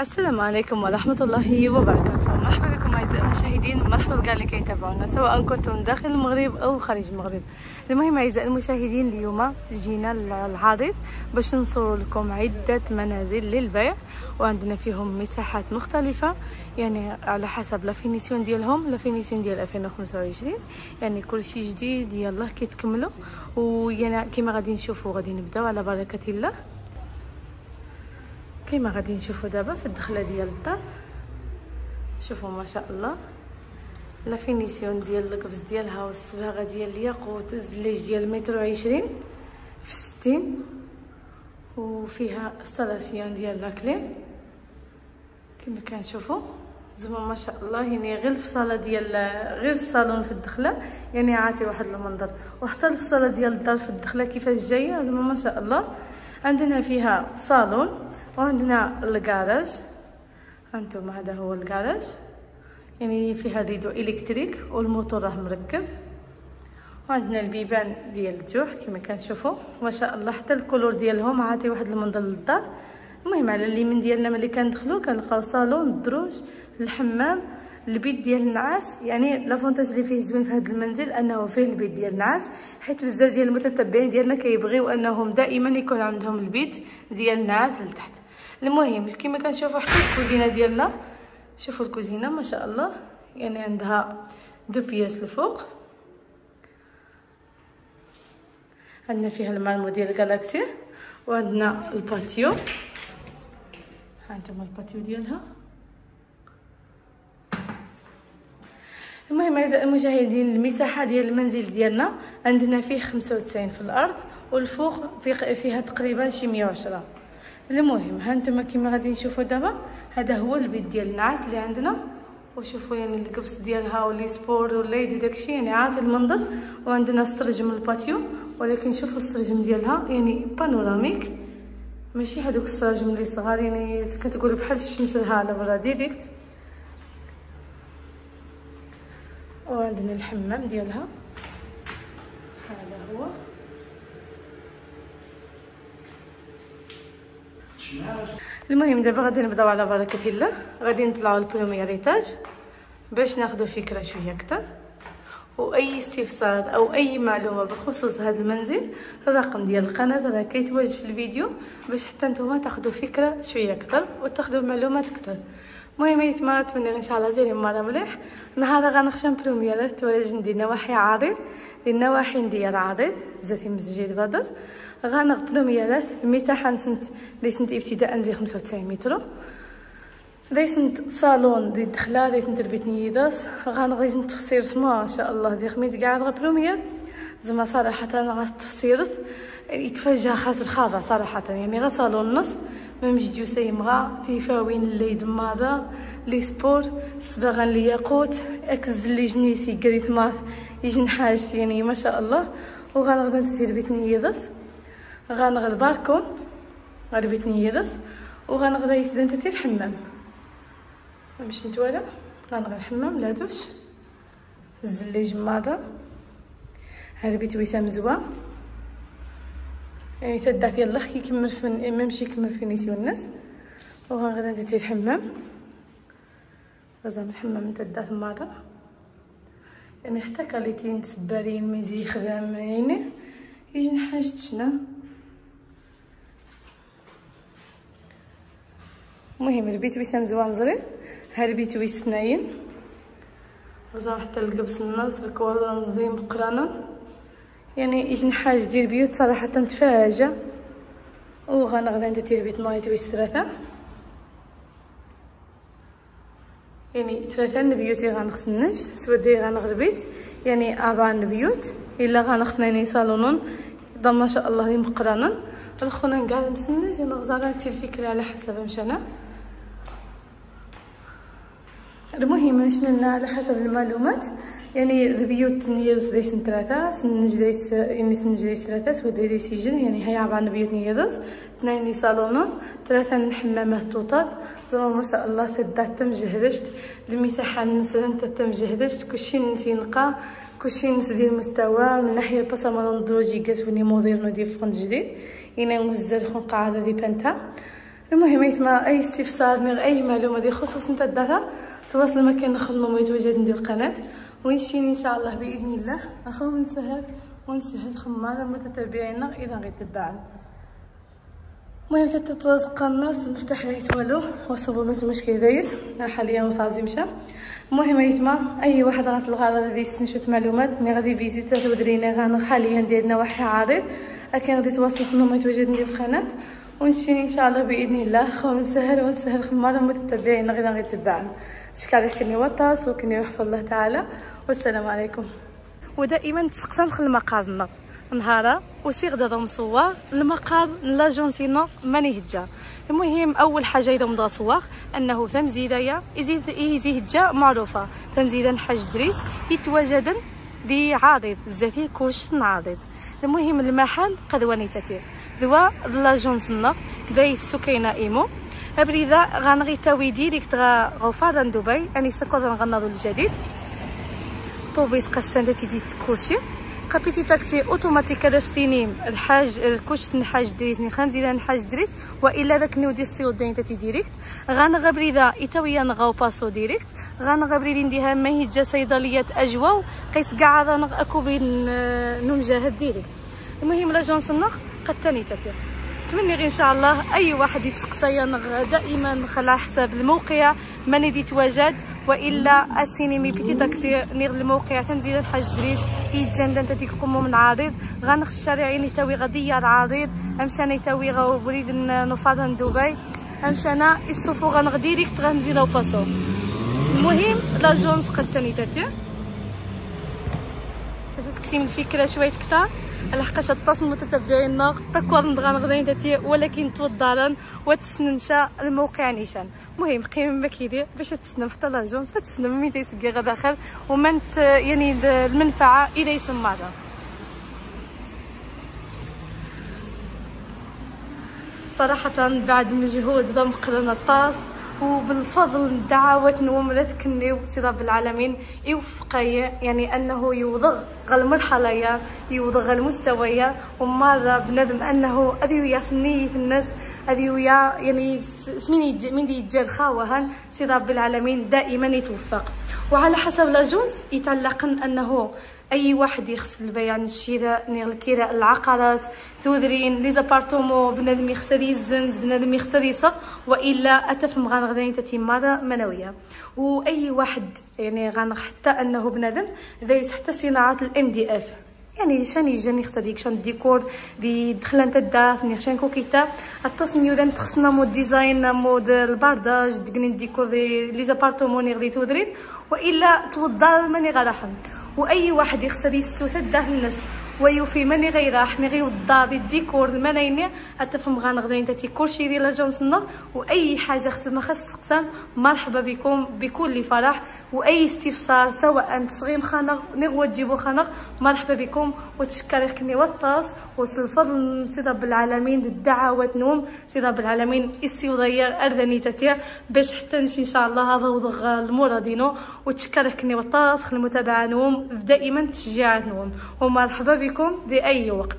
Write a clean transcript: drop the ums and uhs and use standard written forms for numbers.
السلام عليكم ورحمة الله وبركاته. مرحبا بكم أعزائي المشاهدين، مرحبا بكاع اللي كيتابعونا سواء كنتم داخل المغرب أو خارج المغرب. المهم أعزائي المشاهدين، اليوم جينا للعريض باش نصور لكم عدة منازل للبيع، وعندنا فيهم مساحات مختلفة يعني على حسب لا فينيسيون ديالهم، لا فينيسيون ديال 2025 يعني كل شيء جديد يلاه كيتكملوا. ويعني كما غادي نشوفوا غادي نبداو على بركة الله. كيما غادي نشوفوا دابا في الدخله ديال الدار، شوفوا ما شاء الله لا فينيسيون ديال القبز ديالها والصباغه ديال الياقوت، الزليج ديال 120 في 60، وفيها انستالاسيون ديال لاكليم كما كنشوفوا زعما ما شاء الله. يعني غير الفصاله ديال غير الصالون في الدخله يعني عاطي واحد المنظر، وحتى الفصاله ديال الدار في الدخله كيفاش جايه زعما ما شاء الله. عندنا فيها صالون وعندنا الكراج، هانتوما هذا هو الكراج يعني فيها ريدو الكتريك والموتور راه مركب، وعندنا البيبان ديال الجوح كما كنشوفوا ما شاء الله، حتى الكولور ديالهم عاطي واحد المنظر للدار. المهم على اليمين ديالنا ملي كندخلوا كنلقاو صالون، الدروج، الحمام، البيت ديال النعاس. يعني لافونتاج اللي فيه زوين في هذا المنزل انه فيه البيت ديال النعاس، حيت بزاف ديال المتتبعين ديالنا كيبغيو انهم دائما يكون عندهم البيت ديال النعاس لتحت. المهم كما كنشوفوا حتى الكوزينه ديالنا، شوفوا الكوزينه ما شاء الله يعني عندها دو بياس الفوق، عندنا فيها المرمو ديال الجالاكسي، وعندنا الباتيو، هانتوما الباتيو ديالها. المهم اعزائي المشاهدين، المساحه ديال المنزل ديالنا عندنا فيه 95 في الارض، والفوق فيها تقريبا شي 110. المهم هانتوما كيما غادي نشوفوا دابا هذا هو البيت ديال النعاس اللي عندنا، وشوفوا يعني القبص ديالها ولي سبور والليد وداكشي يعني عاطي المنظر. وعندنا السرج من الباتيو، ولكن شوفوا السرجم ديالها يعني بانوراميك، ماشي هذوك السراجم اللي صغار يعني كتقول بحال الشمس لها على برا ديريكت. وعندنا الحمام ديالها هذا هو. المهم دابا غادي نبداو على بركه الله، غادي نطلعوا للبروميير ايطاج باش ناخذوا فكره شويه اكثر. واي استفسار او اي معلومه بخصوص هذا المنزل، الرقم ديال القناه راه كيتواجد في الفيديو باش حتى نتوما تاخذوا فكره شويه اكثر وتاخذوا معلومات اكثر. المهم يتما نتمنى ان شاء الله تجي مره مليح. نهار غنخشم برومييرات تواجد ديال نواحي عريض، ديال نواحي ديال عريض زاتي مسجد بدر. غنغ برومييرات المساحه ليسنت ابتداء ديال 95 متر، ليسنت صالون ديال الدخله، ليسنت البيت نيداس. غنغي تفسيرت ما شاء الله ديال خميت كاع غا بروميير زعما صراحه انا غا تفسيرت يتفاجا خاص الخاضع صراحه. يعني غا صالون نص ممجدو سيمغا في فاوين اللي دمارة لي سبور صباغان لي ياقوت اكز اللي جنيسي قريت ماث يجن حاج يعني ما شاء الله. وغنغدا ندير بيت نيداس، غنغ البالكون غير بيت نيداس، وغنغدا يسدن تي الحمام باش نتوالا. غنغ الحمام لا دوش الزليج ماده، هاد البيت وسام زوا يعني تدات يلاه كيكمل ميمشي يكمل فينيسيون الناس. وغنغدا ندير الحمام غزال الحمام تدات مره يعني حتى كاليتين تسبارين ميزي خدام يعني يجي حاجه شنا. المهم البيت وسام زوان زريت، ها البيت ويسناين غزال حتى القبص الناس الكوازان زين مقرانا يعني يجي حاجه ديال بيوت صراحه تفاجأ. وغنغدا ندير بيت نايت ويس ثلاثه يعني ثلاثه البيوت اللي غنخصناش سوادي غنغ البيت يعني ابان البيوت الا غنخصناني صالونون ضم ما شاء الله مقرانا. الخونا كاع مسناش انا غزاله نتي الفكره على حسب مشانا. المهم شنو على حسب المعلومات يعني البيوت نياز دايس ثلاثه سنج دايس يعني سنج دايس ثلاثه سوادي دايس يجن يعني هي عبان بيوت نياز اثنين صالونون ثلاثه الحمامات توتال زعما ما شاء الله تدات تم جهدشت المساحه نسرن تم جهدشت كلشي نتينقى كلشي نس ديال المستوى من ناحيه الباسامون دروجي كاسوني موديرنو ديال فرنت جديد يعني وزال خون قاعده دي بنتا. المهم يتما اي استفسار نغ اي معلومه دي خصوص نتا الداتا تواصل ما كان نخدمو ما يتواجد ندير القناه ونشيني ان شاء الله باذن الله اخو من سهل ونسهل خمار متتابعينا اذا غير تبعنا. المهم تترزق الناس مفتاح ليت والو وصبوا ما تماش كيدايز حاليا وصازي مشى. المهم يتما اي واحد راس الغرض غادي يستنى شويه معلومات ني غادي فيزيتا تودرينا غانا حاليا ديالنا واحد عارض اكن غادي تواصل خدمو ما يتواجد ندير القناه ونشيني ان شاء الله باذن الله خو نسهل ونسهل خمار متتابعينا غير تبعنا. شكرا كني وطاس وكني يحفظ الله تعالى والسلام عليكم. ودائما تسقسان خل المقارنه نهارا وسيغدا ذا مصور المقار لاجونسينا ماني هجا. المهم اول حاجه اذا مضى صور انه ثم زيدايا يزي هجا معروفه ثم زيدا حاج دريس يتواجد دي عارض زاتي كوش نعارض. المهم المحل قد ونيتاتي دوا لاجونسنا داي السكينه ايمو ابريدا غنغي تاوي ديريكت غوفارن دبي اني سكر غنضو الجديد طوبيس قسنت تيديت كلشي قابيتي تاكسي اوتوماتيك داستينيم الحاج الكوش نحاج دريس ني خمس الى نحاج دريس والا داك نيو دي السيود داين تي ديريكت غنغبريدا ايتاويا نغاو باسو ديريكت غنغبريدي نديها ما هي جا صيدليه اجواو قيس كاع غنغ اكو بين نمجاهد ديريكت. المهم لاجونسنا قد تاني تاتي نتمنى غير ان شاء الله اي واحد يتسقسايا دائما خلى حساب الموقع ماني دي تواجد والا السينمي بيتي تاكسي نير الموقع تنزيل الحاج دريس يتجند انت تيقوموا من عريض غنخ الشارعين يتاوي غديه العريض امشانا يتاوي غوريد نفاضن دبي امشانا السوفو غنغ ديريكت غنزيدو باسو. المهم لاجونس قد تاني تاتي باش تكتيم الفكره شويه كتار لحقاش التصميم متتبعينا تكون غنغداين تاتي ولكن توضالن وتسننشا الموقع نيشان. المهم قيم ما كيدير باش تسنم حتى لاجونس تسنم مين تيسقي غدا داخل ومن يعني المنفعه اذا يسمعها. صراحه بعد مجهود ذا مقرن الطاس وبالفضل الدعوات نوم كنيو سي رب العالمين يوفقي يعني انه يوضغ المرحله يوضغ المستوى ومره بندم انه ادي ويا سنيه الناس ادي ويا يعني سميني من دي يتجا الخاوهن سي رب العالمين دائما يتوفق. وعلى حسب لاجونس يتعلقن انه اي واحد يخص البيع الشراء نير الكراء العقارات ثوذرين لي زابارتومو بنادم يخسر يزنز بنادم يخسر يصف والا اتفهم غنغداني تاتي مره منويه. واي واحد يعني غنغ حتى انه بنادم دايس حتى صناعات الام دي اف يعني شان يجاني خصها ديك شان الديكور اللي دخل انت الدار نيشان كوكيتا التصنيع ذا تخصنا مود ديزاين مود البارداج دقني الديكور لي زابارتومو ني غادي تودرين والا توضع ماني غراحن. واي واحد يخسر يسوث الدار الناس ويوفي ماني غيراح ني غيوضع الديكور المنايني اتفهم غنغداين تاتي كلشي ديال لاجونسنا. واي حاجه خص ما خص تقسم مرحبا بكم بكل فرح. واي استفسار سواء تصغيم خانق نغوا تجيبو خانق مرحبا بكم وتشكر كني وطاس وسلفضل سي رب العالمين الدعوات نوم سي رب العالمين السيوضير اردني تاتي باش حتى نشي ان شاء الله هذا وضغ المرادينو وتشكر كني وطاس المتابعه نوم دائما تشجيعات نوم ومرحبا بكم باي وقت.